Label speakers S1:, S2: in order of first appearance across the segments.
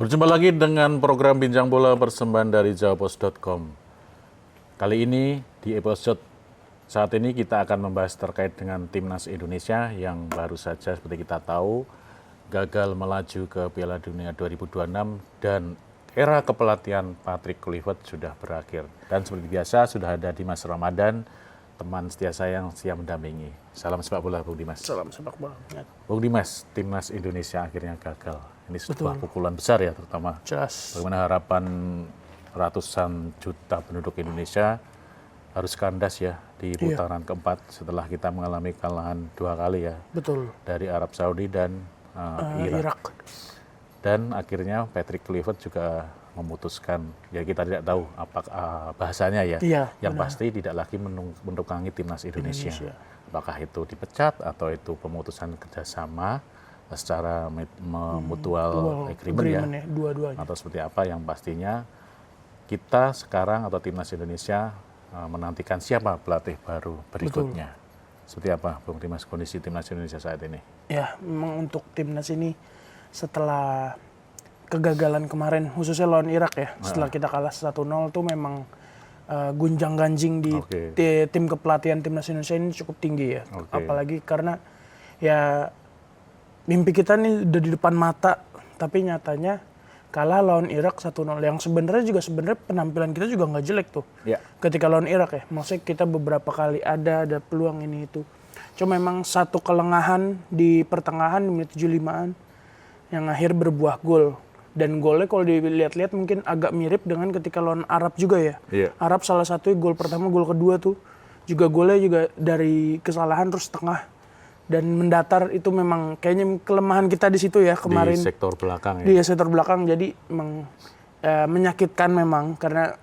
S1: Berjumpa lagi dengan program Bincang Bola persembahan dari jawapos.com. Kali ini di episode saat ini kita akan membahas terkait dengan Timnas Indonesia yang baru saja seperti kita tahu gagal melaju ke Piala Dunia 2026 dan era kepelatihan Patrick Kluivert sudah berakhir. Dan seperti biasa sudah ada Dimas Ramadan, teman setia saya yang siap mendampingi. Salam sepak bola, Bung Dimas.
S2: Salam sepak bola.
S1: Bung Dimas, Timnas Indonesia akhirnya gagal. Ini sebuah pukulan besar ya, terutama
S2: Jelas.
S1: bagaimana harapan ratusan juta penduduk Indonesia harus kandas ya di putaran keempat setelah kita mengalami kekalahan 2 kali ya.
S2: Betul.
S1: Dari Arab Saudi dan Irak. Dan akhirnya Patrick Kluivert juga memutuskan, ya kita tidak tahu apakah bahasanya ya,
S2: Iya,
S1: yang
S2: benar.
S1: pasti tidak lagi menukangi Timnas Indonesia. Apakah itu dipecat atau itu pemutusan kerjasama secara mutual agreement ya,
S2: dua-duanya.
S1: atau seperti apa, yang pastinya kita sekarang atau Timnas Indonesia menantikan siapa pelatih baru berikutnya. Seperti apa Bung Dimas kondisi Timnas Indonesia saat ini?
S2: Ya, memang untuk Timnas ini setelah kegagalan kemarin, khususnya lawan Irak ya, setelah kita kalah 1-0 tuh memang gunjang-ganjing di tim kepelatihan Timnas Indonesia ini cukup tinggi ya. Apalagi karena ya mimpi kita nih udah di depan mata, tapi nyatanya kalah lawan Irak 1-0. Yang sebenarnya penampilan kita juga nggak jelek tuh.
S1: Ya.
S2: Ketika lawan Irak ya, maksudnya kita beberapa kali ada peluang ini itu. Cuma memang satu kelengahan di pertengahan di menit 75-an yang akhir berbuah gol. Dan golnya kalau dilihat-lihat mungkin agak mirip dengan ketika lawan Arab juga ya.
S1: Iya.
S2: Arab salah satu gol pertama, gol kedua tuh juga golnya juga dari kesalahan terus tengah dan mendatar. Itu memang kayaknya kelemahan kita di situ ya kemarin.
S1: Di sektor belakang ya.
S2: Di sektor belakang, jadi memang menyakitkan memang karena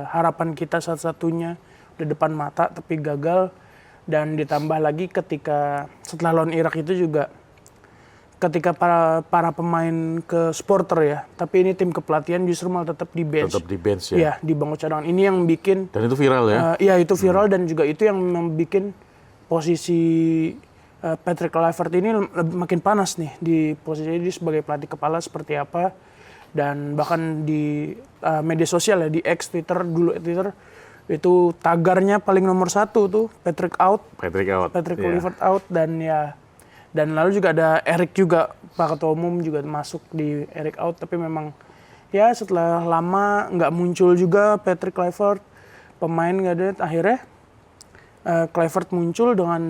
S2: harapan kita satu-satunya di depan mata tapi gagal. Dan ditambah lagi ketika setelah lawan Irak itu juga ketika para pemain ke supporter ya, tapi ini tim kepelatihan justru malah tetap di bench.
S1: Tetap di bench ya.
S2: Iya, di bangku cadangan. Ini yang bikin.
S1: Dan itu viral ya?
S2: Iya, itu viral dan juga itu yang membuat posisi Patrick Kluivert ini makin panas nih di posisi ini sebagai pelatih kepala seperti apa. Dan bahkan di media sosial ya, di X, Twitter, dulu Twitter, itu tagarnya paling nomor 1 tuh, Patrick out. Patrick Kluivert out, dan lalu juga ada Eric juga, Pak Ketua Umum juga masuk di Eric out, tapi memang ya setelah lama nggak muncul juga Patrick Kluivert, pemain nggak ada, akhirnya Kluivert muncul dengan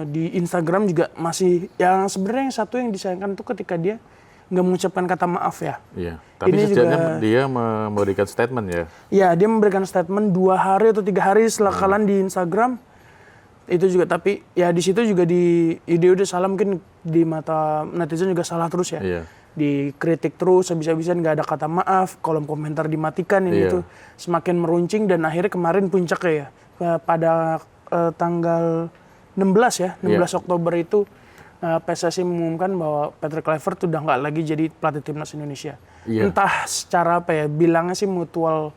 S2: di Instagram juga masih, yang sebenarnya yang satu yang disayangkan tuh ketika dia nggak mengucapkan kata maaf ya.
S1: Iya, tapi
S2: ini
S1: sejatinya
S2: juga,
S1: dia memberikan statement ya.
S2: Iya, dia memberikan statement 2 hari atau 3 hari setelah kekalahan di Instagram. Itu juga, tapi ya di situ juga dia udah salah, mungkin di mata netizen juga salah terus ya.
S1: Iya.
S2: Dikritik terus, habis-habisan nggak ada kata maaf, kolom komentar dimatikan, ini itu semakin meruncing dan akhirnya kemarin puncaknya ya pada tanggal 16 ya, 16 Oktober itu PSSI mengumumkan bahwa Patrick Kluivert udah nggak lagi jadi pelatih Timnas Indonesia.
S1: Iya.
S2: Entah secara apa ya, bilangnya sih mutual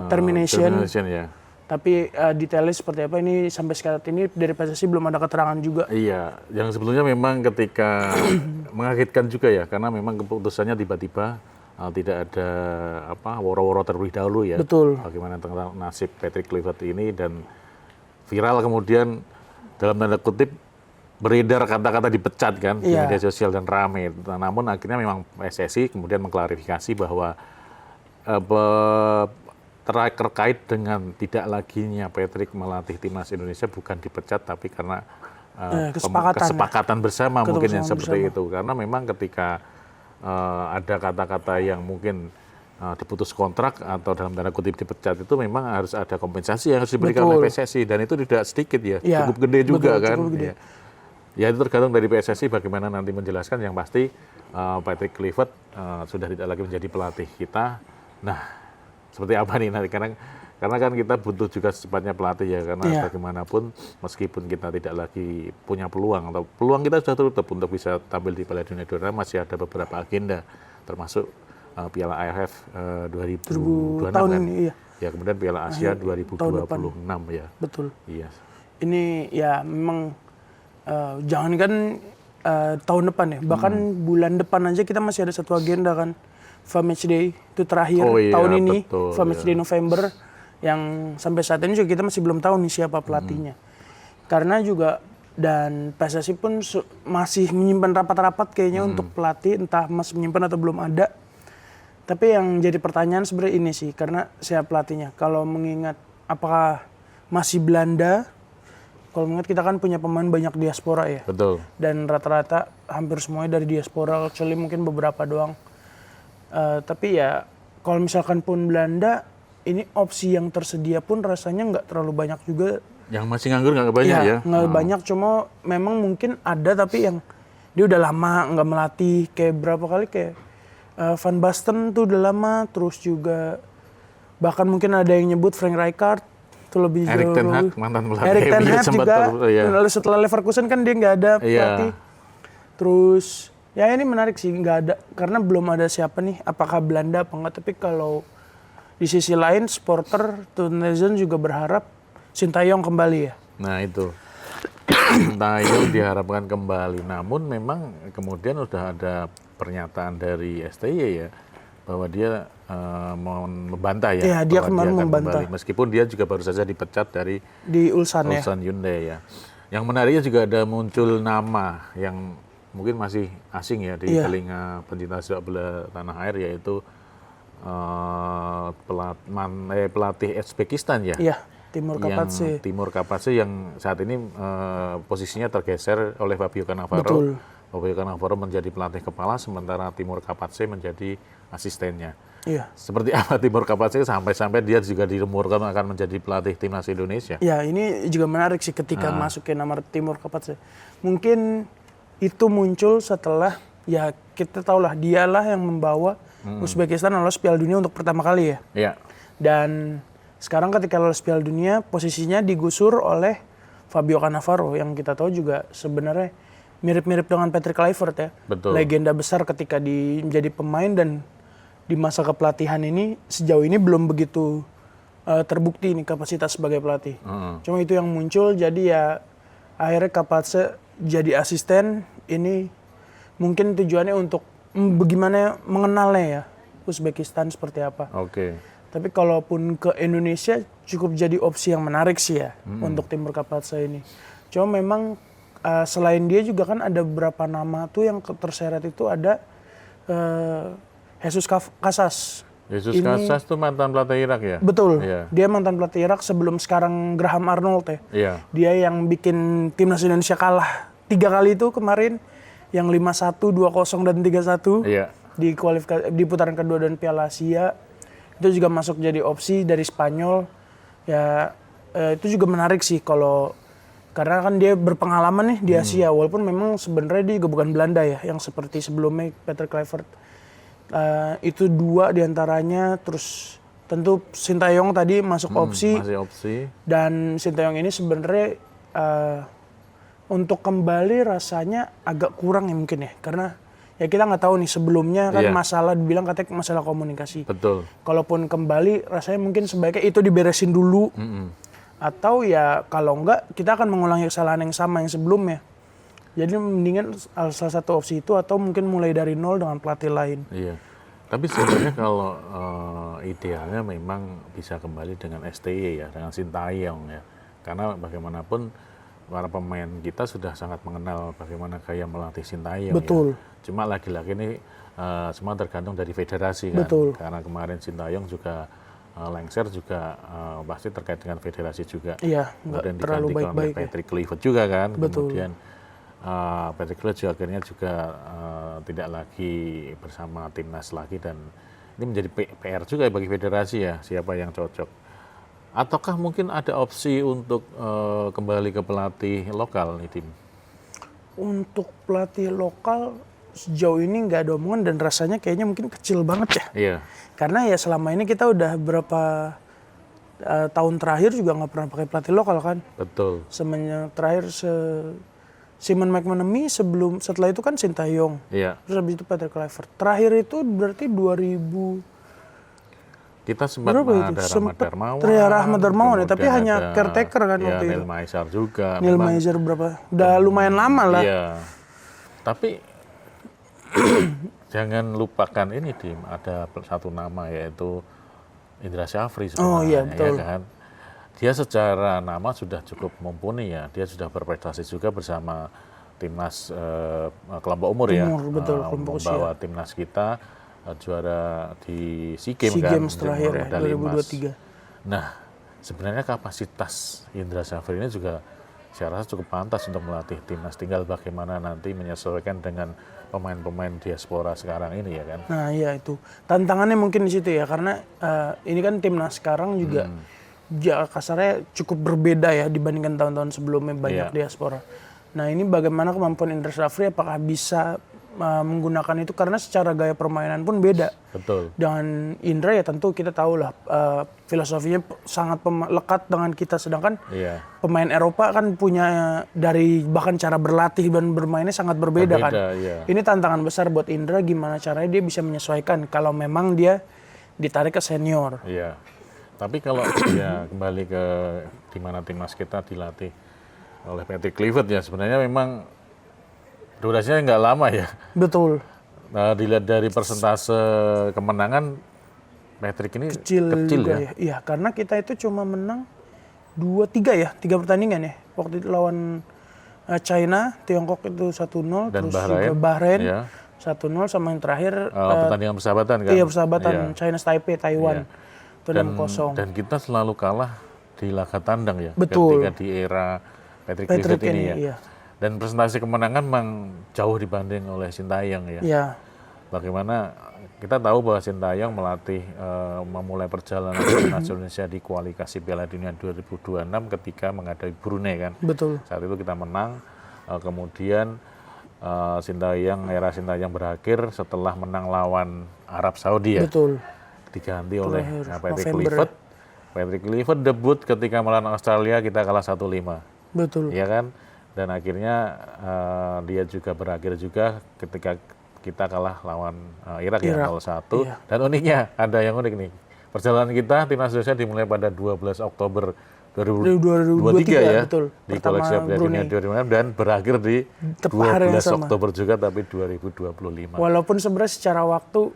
S2: termination
S1: ya.
S2: tapi detailnya seperti apa ini sampai saat ini dari PSSI belum ada keterangan juga.
S1: Iya, yang sebelumnya memang ketika mengagetkan juga ya, karena memang keputusannya tiba-tiba tidak ada woro-woro terlebih dahulu ya.
S2: Betul.
S1: Bagaimana tentang nasib Patrick Kluivert ini, dan viral kemudian dalam tanda kutip beredar kata-kata dipecat kan di media sosial dan rame. Namun akhirnya memang PSSI kemudian mengklarifikasi bahwa terkait dengan tidak laginya Patrick melatih Timnas Indonesia bukan dipecat, tapi karena kesepakatan bersama mungkin yang seperti itu. Karena memang ketika ada kata-kata yang mungkin diputus kontrak atau dalam tanda kutip dipecat, itu memang harus ada kompensasi yang harus diberikan oleh PSSI, dan itu tidak sedikit ya, cukup gede juga kan. Cukup gede. Ya itu tergantung dari PSSI bagaimana nanti menjelaskan. Yang pasti Patrick Kluivert sudah tidak lagi menjadi pelatih kita. Nah, seperti apa nih nanti, karena kan kita butuh juga secepatnya pelatih ya, karena bagaimanapun meskipun kita tidak lagi punya peluang, atau peluang kita sudah tertutup untuk bisa tampil di Piala Dunia 2026, masih ada beberapa agenda termasuk Piala AFF 2026
S2: tahun
S1: kan.
S2: ini, iya.
S1: Ya, kemudian Piala Asia 2026 ya.
S2: Betul.
S1: Iya.
S2: Ini ya memang jangankan tahun depan ya. Bahkan bulan depan aja kita masih ada satu agenda kan. FIFA Matchday itu terakhir tahun ini.
S1: Betul,
S2: FIFA Matchday November yang sampai saat ini juga kita masih belum tahu nih siapa pelatihnya. Karena juga dan PSSI pun masih menyimpan rapat-rapat kayaknya untuk pelatih, entah masih menyimpan atau belum ada. Tapi yang jadi pertanyaan sebenarnya ini sih, karena siapa pelatihnya. Kalau mengingat apakah masih Belanda, kalau mengingat kita kan punya pemain banyak diaspora ya.
S1: Betul.
S2: Dan rata-rata hampir semuanya dari diaspora, kecuali mungkin beberapa doang. Tapi ya kalau misalkan pun Belanda, ini opsi yang tersedia pun rasanya nggak terlalu banyak juga.
S1: Yang masih nganggur nggak banyak ya?
S2: Nggak banyak, cuma memang mungkin ada tapi yang dia udah lama nggak melatih. Kayak berapa kali kayak Van Basten tuh udah lama, terus juga bahkan mungkin ada yang nyebut Frank Rijkaard itu lebih jauh.
S1: Erik ten Hag mantan pelatih.
S2: Erik ten Hag juga. Lalu setelah Leverkusen kan dia nggak ada pelatih. Terus ya ini menarik sih, nggak ada karena belum ada siapa nih. Apakah Belanda apa enggak? Tapi kalau di sisi lain supporter Tunisian juga berharap Sintayong kembali ya.
S1: Nah itu. Sintayong diharapkan kembali. Namun memang kemudian sudah ada pernyataan dari STY ya bahwa dia mau membantah ya.
S2: Iya, dia kemarin membantah.
S1: Kembali. Meskipun dia juga baru saja dipecat dari
S2: di Ulsan
S1: Hyundai ya. Yang menariknya juga ada muncul nama yang mungkin masih asing ya di telinga pencinta sepak bola tanah air, yaitu pelatih Uzbekistan ya.
S2: Iya, Timur Kapatse.
S1: Timur Kapatse yang saat ini posisinya tergeser oleh Fabio Cannavaro.
S2: Betul.
S1: Fabio Cannavaro menjadi pelatih kepala, sementara Timur Kapatse menjadi asistennya.
S2: Iya.
S1: Seperti apa Timur Kapatse sampai dia juga dirumorkan akan menjadi pelatih timnas Indonesia.
S2: Ya, ini juga menarik sih ketika masukin nama Timur Kapatse. Mungkin itu muncul setelah ya kita tahulah dialah yang membawa Uzbekistan lolos Piala Dunia untuk pertama kali ya.
S1: Iya.
S2: Dan sekarang ketika lolos Piala Dunia posisinya digusur oleh Fabio Cannavaro yang kita tahu juga sebenarnya mirip-mirip dengan Patrick Kluivert ya.
S1: Betul.
S2: Legenda besar ketika menjadi pemain, dan di masa kepelatihan ini sejauh ini belum begitu terbukti nih kapasitas sebagai pelatih. Cuma itu yang muncul, jadi ya akhirnya Kapatse jadi asisten. Ini mungkin tujuannya untuk bagaimana mengenalnya ya Uzbekistan seperti apa.
S1: Oke.
S2: Tapi kalaupun ke Indonesia cukup jadi opsi yang menarik sih ya untuk Timur Kapatse ini. Cuma memang selain dia juga kan ada beberapa nama tuh yang terseret itu ada Jesus Casas.
S1: Jesus Casas tuh mantan pelatih Irak ya?
S2: Betul.
S1: Iya.
S2: Dia mantan pelatih Irak sebelum sekarang Graham Arnold ya.
S1: Iya.
S2: Dia yang bikin timnas Indonesia kalah 3 kali itu kemarin, yang 5-1, 2-0 dan 3-1 di kualifikasi di putaran kedua dan Piala Asia. Itu juga masuk jadi opsi dari Spanyol. Ya itu juga menarik sih karena kan dia berpengalaman nih di Asia, walaupun memang sebenarnya dia juga bukan Belanda ya, yang seperti sebelumnya Patrick Kluivert. Itu 2 diantaranya. Terus tentu Sintayong tadi masuk opsi.
S1: Masih opsi.
S2: Dan Sintayong ini sebenarnya untuk kembali rasanya agak kurang ya mungkin ya, karena ya kita nggak tahu nih sebelumnya kan masalah dibilang katanya masalah komunikasi.
S1: Betul.
S2: Kalaupun kembali rasanya mungkin sebaiknya itu diberesin dulu. Atau ya kalau enggak kita akan mengulangi kesalahan yang sama yang sebelumnya. Jadi mendingan salah satu opsi itu, atau mungkin mulai dari nol dengan pelatih lain.
S1: Iya. Tapi sebenarnya kalau idealnya memang bisa kembali dengan STY ya, dengan Sintayong ya. Karena bagaimanapun para pemain kita sudah sangat mengenal bagaimana gaya melatih Sintayong.
S2: Betul.
S1: Ya. Cuma lagi-lagi ini semua tergantung dari federasi kan.
S2: Betul.
S1: Karena kemarin Sintayong juga lengser juga pasti terkait dengan federasi juga.
S2: Iya, nggak terlalu baik-baik ya.
S1: Patrick Kluivert juga kan.
S2: Betul.
S1: Kemudian Patrick Kluivert juga akhirnya juga tidak lagi bersama timnas lagi, dan ini menjadi PR juga bagi federasi ya, siapa yang cocok. Ataukah mungkin ada opsi untuk kembali ke pelatih lokal nih tim?
S2: Untuk pelatih lokal sejauh ini nggak ada omongan, dan rasanya kayaknya mungkin kecil banget ya.
S1: Iya.
S2: Karena ya selama ini kita udah berapa tahun terakhir juga nggak pernah pakai pelatih lokal kan.
S1: Betul.
S2: Semenjak terakhir Simon McManamy, setelah itu kan Sintayong.
S1: Iya.
S2: Terus habis itu Patrick Kluivert. Terakhir itu berarti 2000.
S1: Kita sempat ada Rahmat Darmawan.
S2: Rahmat Darmawan ya, tapi hanya caretaker kan waktu itu.
S1: Neil Maizar juga.
S2: Neil Maizar berapa? Udah lumayan lama lah.
S1: Iya. Tapi jangan lupakan ini, Dim, ada satu nama yaitu Indra Syafri sebenarnya.
S2: Oh iya, betul.
S1: Ya kan? Dia secara nama sudah cukup mumpuni ya. Dia sudah berprestasi juga bersama timnas kelompok umur ya.
S2: Betul, kelompok usia.
S1: Membawa timnas kita juara di SEA Games
S2: SEA
S1: kan.
S2: Games terakhir ya, 2023.
S1: Nah, sebenarnya kapasitas Indra Syafri ini juga saya rasa cukup pantas untuk melatih timnas. Tinggal bagaimana nanti menyesuaikan dengan pemain-pemain diaspora sekarang ini ya kan.
S2: Nah iya itu tantangannya mungkin di situ ya, karena ini kan timnas sekarang juga kasarnya cukup berbeda ya dibandingkan tahun-tahun sebelumnya, banyak diaspora. Nah ini bagaimana kemampuan Indra Syafri, apakah bisa menggunakan itu, karena secara gaya permainan pun beda.
S1: Betul.
S2: Dengan Indra ya tentu kita tahu lah filosofinya sangat lekat dengan kita, sedangkan pemain Eropa kan punya dari bahkan cara berlatih dan bermainnya sangat berbeda kan.
S1: Iya.
S2: Ini tantangan besar buat Indra, gimana caranya dia bisa menyesuaikan kalau memang dia ditarik ke senior.
S1: Iya. Tapi kalau dia kembali ke di mana timnas kita dilatih oleh Patrick Kluivert ya, sebenarnya memang durasinya nggak lama ya.
S2: Betul.
S1: Nah, dilihat dari persentase kemenangan, Patrick ini kecil ya.
S2: Iya, karena kita itu cuma menang 3 pertandingan ya. Waktu itu lawan China, Tiongkok itu 1-0,
S1: dan
S2: terus juga Bahrain 1-0, sama yang terakhir
S1: pertandingan persahabatan kan.
S2: Iya, persahabatan China Taipei, Taiwan. Itu 6-0.
S1: Dan kita selalu kalah di laga tandang ya.
S2: Betul.
S1: Ketika di era Patrick Kluivert ini ya.
S2: Iya.
S1: Dan presentasi kemenangan memang jauh dibanding oleh Sintayong ya.
S2: Iya.
S1: Bagaimana kita tahu bahwa Sintayong melatih memulai perjalanan timnas Indonesia di kualifikasi Piala Dunia 2026 ketika menghadapi Brunei kan.
S2: Betul.
S1: Saat itu kita menang, kemudian era Sintayong berakhir setelah menang lawan Arab Saudi ya.
S2: Betul.
S1: Diganti oleh Patrick Kluivert. Patrick Kluivert debut ketika melawan Australia, kita kalah 1-5.
S2: Betul.
S1: Iya kan? Dan akhirnya dia juga berakhir juga ketika kita kalah lawan Irak ya 0-1.
S2: Iya.
S1: Dan uniknya, ada yang unik nih. Perjalanan kita timnas Indonesia dimulai pada 12 Oktober 2023 ya.
S2: Betul.
S1: Di koleksi Piala Dunia 2026 dan berakhir di 12 Oktober juga tapi 2025.
S2: Walaupun sebenarnya secara waktu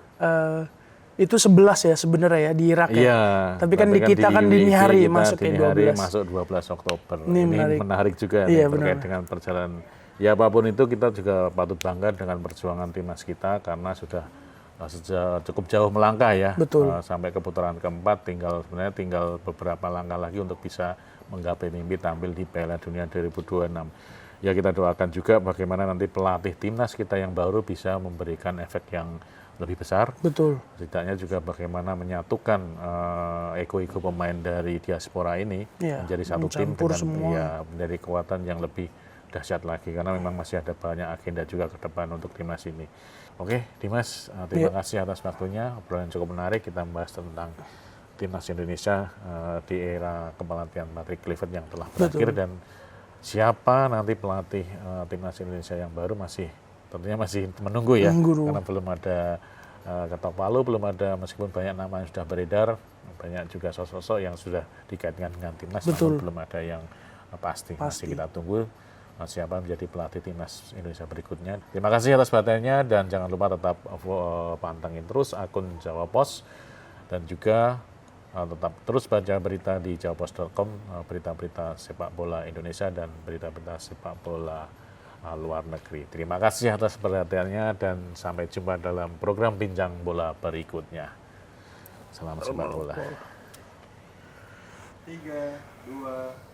S2: itu 11 ya sebenarnya ya di Irak ya.
S1: Iya,
S2: tapi kan di kita kan dini hari masuk ya 12.
S1: Masuk 12 Oktober.
S2: Ini
S1: menarik juga
S2: iya,
S1: terkait dengan perjalanan. Ya apapun itu kita juga patut bangga dengan perjuangan timnas kita karena sudah cukup jauh melangkah ya.
S2: Betul.
S1: Sampai ke putaran keempat, tinggal beberapa langkah lagi untuk bisa menggapai mimpi tampil di Piala Dunia 2026. Ya kita doakan juga bagaimana nanti pelatih timnas kita yang baru bisa memberikan efek yang lebih besar.
S2: Betul.
S1: Setidaknya juga bagaimana menyatukan ego-ego pemain dari diaspora ini menjadi satu tim dengan menjadi kekuatan yang lebih dahsyat lagi karena memang masih ada banyak agenda juga ke depan untuk timnas ini. Oke, Dimas, terima kasih atas waktunya. Obrolan cukup menarik, kita membahas tentang timnas Indonesia di era kepelatihan Patrick Kluivert yang telah berakhir. Betul. Dan siapa nanti pelatih timnas Indonesia yang baru tentunya masih menunggu ya, karena belum ada ketok palu, belum ada, meskipun banyak nama yang sudah beredar, banyak juga sosok-sosok yang sudah dikaitkan dengan timnas, namun belum ada yang pasti. Masih kita tunggu siapa menjadi pelatih timnas Indonesia berikutnya. Terima kasih atas perhatiannya dan jangan lupa tetap pantengin terus akun Jawa Pos dan juga tetap terus baca berita di jawapos.com, berita-berita sepak bola Indonesia dan berita-berita sepak bola luar negeri. Terima kasih atas perhatiannya dan sampai jumpa dalam program Bincang Bola berikutnya. Salam sepak bola.
S3: 3, 2